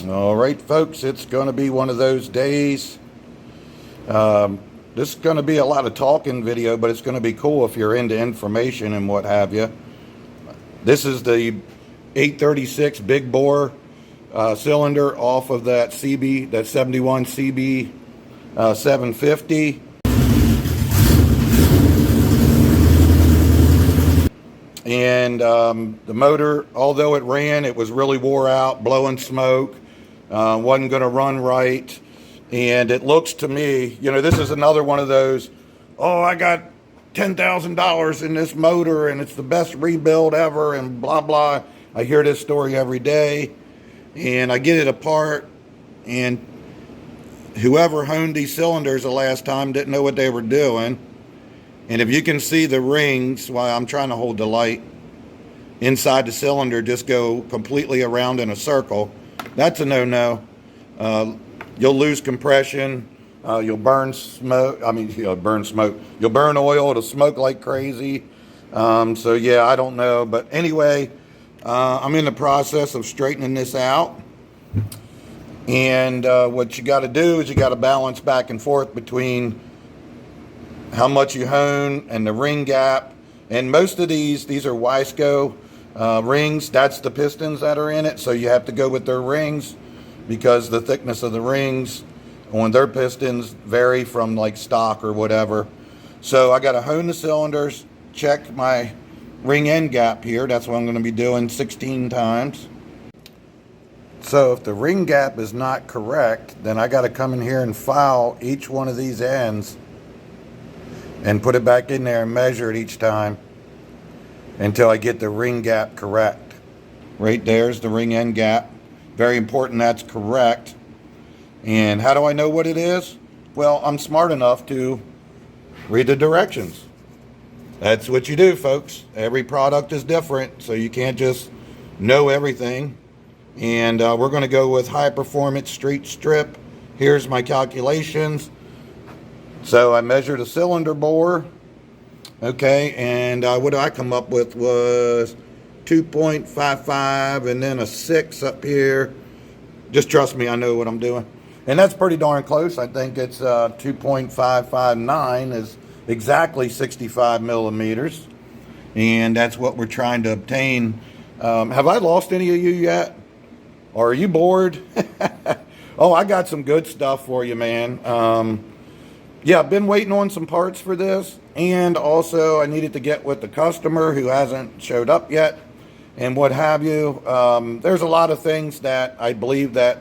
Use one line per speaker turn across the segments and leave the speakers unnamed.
All right, folks, it's going to be one of those days. This is going to be a lot of talking video, but it's going to be cool if you're into information and what have you. This is the 836 big bore cylinder off of that 71 CB750. And the motor, although it ran, it was really wore out, blowing smoke, wasn't going to run right. And it looks to me, you know, this is another one of those, oh, I got $10,000 in this motor and it's the best rebuild ever and blah, blah. I hear this story every day and I get it apart, and whoever honed these cylinders the last time didn't know what they were doing. And if you can see the rings, while I'm trying to hold the light, inside the cylinder just go completely around in a circle, that's a no-no. You'll lose compression. You'll burn smoke. You'll burn smoke. You'll burn oil. It'll smoke like crazy. So yeah, I don't know. But anyway, I'm in the process of straightening this out. And what you got to do is you got to balance back and forth between how much you hone and the ring gap. And most of these are Wiseco rings. That's the pistons that are in it. So you have to go with their rings, because the thickness of the rings on their pistons vary from like stock or whatever. So I got to hone the cylinders, check my ring end gap here. That's what I'm going to be doing 16 times. So if the ring gap is not correct, then I got to come in here and file each one of these ends and put it back in there and measure it each time until I get the ring gap correct. Right there's the ring end gap. Very important that's correct. And how do I know what it is? Well, I'm smart enough to read the directions. That's what you do, folks. Every product is different, so you can't just know everything. And we're going to go with high performance street strip. Here's my calculations. So I measured a cylinder bore. Okay, and what I come up with was 2.55 and then a 6 up here. Just trust me, I know what I'm doing. And that's pretty darn close. I think it's 2.559 is exactly 65 millimeters. And that's what we're trying to obtain. Have I lost any of you yet? Or are you bored? Oh, I got some good stuff for you, man. Yeah, I've been waiting on some parts for this. And also I needed to get with the customer who hasn't showed up yet and what have you. There's a lot of things that I believe that,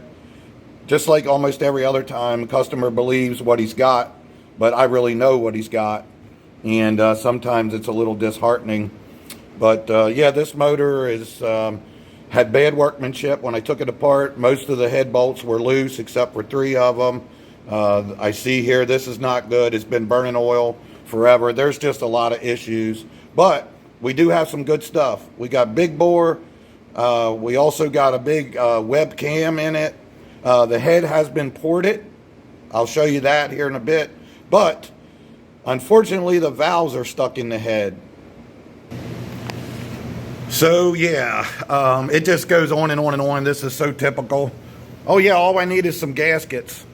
just like almost every other time, the customer believes what he's got, but I really know what he's got. And sometimes it's a little disheartening. But yeah, this motor is had bad workmanship. When I took it apart, most of the head bolts were loose except for 3 of them. I see here, this is not good. It's been burning oil forever. There's just a lot of issues, but we do have some good stuff. We got big bore. We also got a big webcam in it. The head has been ported. I'll show you that here in a bit, but unfortunately the valves are stuck in the head. So yeah, it just goes on and on and on. This is so typical. Oh yeah, all I need is some gaskets.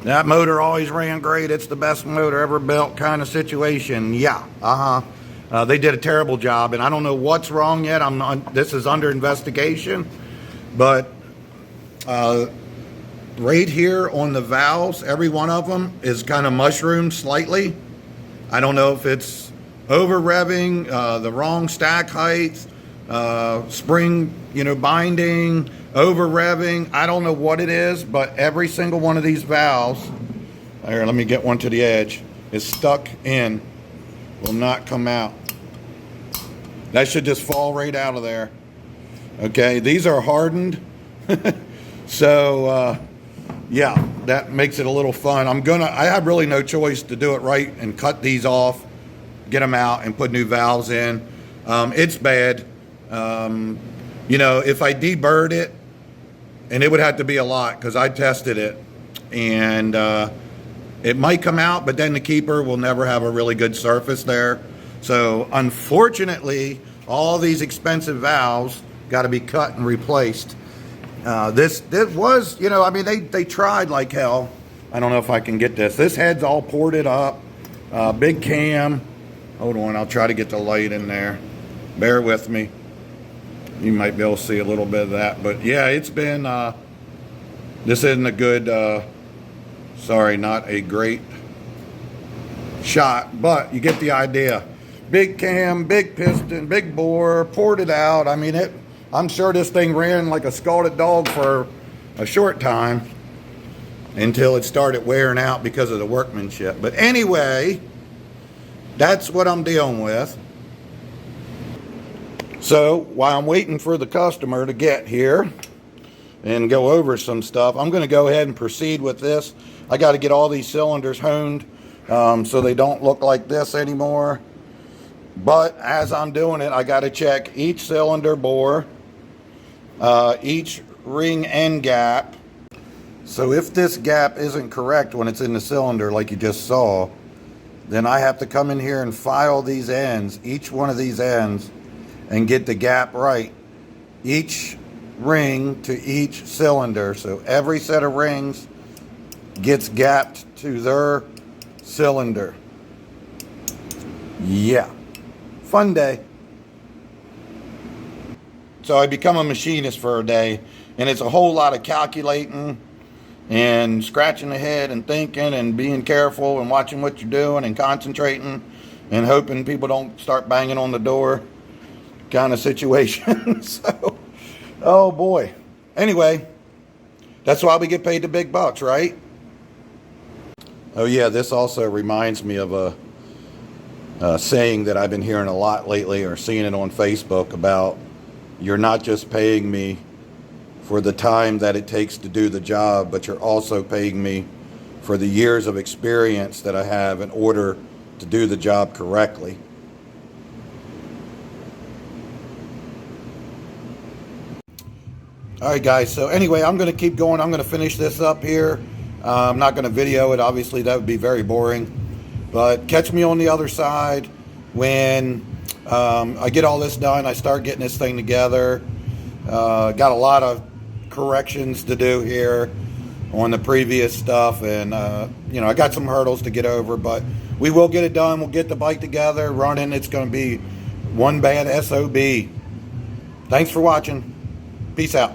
That motor always ran great. It's the best motor ever built kind of situation. Yeah, they did a terrible job, and I don't know what's wrong yet. This is under investigation, but right here on the valves, every one of them is kind of mushroomed slightly. I don't know if it's over revving, the wrong stack height, spring, binding, over revving. I don't know what it is, but every single one of these valves, here, let me get one to the edge, is stuck in, will not come out. That should just fall right out of there. Okay, these are hardened. So yeah, that makes it a little fun. I have really no choice to do it right and cut these off, get them out and put new valves in. It's bad. If I deburred it, and it would have to be a lot because I tested it, and it might come out, but then the keeper will never have a really good surface there. So unfortunately, all these expensive valves got to be cut and replaced. This was, you know, I mean, they tried like hell. I don't know if I can get this. This head's all ported up. Big cam. Hold on, I'll try to get the light in there. Bear with me. You might be able to see a little bit of that. But yeah, it's been, this isn't a good, sorry, not a great shot, but you get the idea. Big cam, big piston, big bore, ported out. I mean, I'm sure this thing ran like a scalded dog for a short time until it started wearing out because of the workmanship. But anyway, that's what I'm dealing with. So while I'm waiting for the customer to get here and go over some stuff, I'm going to go ahead and proceed with this. I got to get all these cylinders honed so they don't look like this anymore. But as I'm doing it, I got to check each cylinder bore, each ring end gap. So if this gap isn't correct when it's in the cylinder like you just saw, then I have to come in here and file these ends, each one of these ends, and get the gap right. Each ring to each cylinder. So every set of rings gets gapped to their cylinder. Yeah. Fun day. So I become a machinist for a day, and it's a whole lot of calculating and scratching the head and thinking and being careful and watching what you're doing and concentrating and hoping people don't start banging on the door kind of situation. So, oh boy. Anyway, that's why we get paid the big bucks, right? Oh yeah, this also reminds me of a saying that I've been hearing a lot lately, or seeing it on Facebook, about you're not just paying me for the time that it takes to do the job, but you're also paying me for the years of experience that I have in order to do the job correctly. All right, guys. So anyway, I'm going to keep going. I'm going to finish this up here. I'm not going to video it. Obviously, that would be very boring. But catch me on the other side when I get all this done. I start getting this thing together. Got a lot of corrections to do here on the previous stuff. And, you know, I got some hurdles to get over. But we will get it done. We'll get the bike together, running. It's going to be one bad SOB. Thanks for watching. Peace out.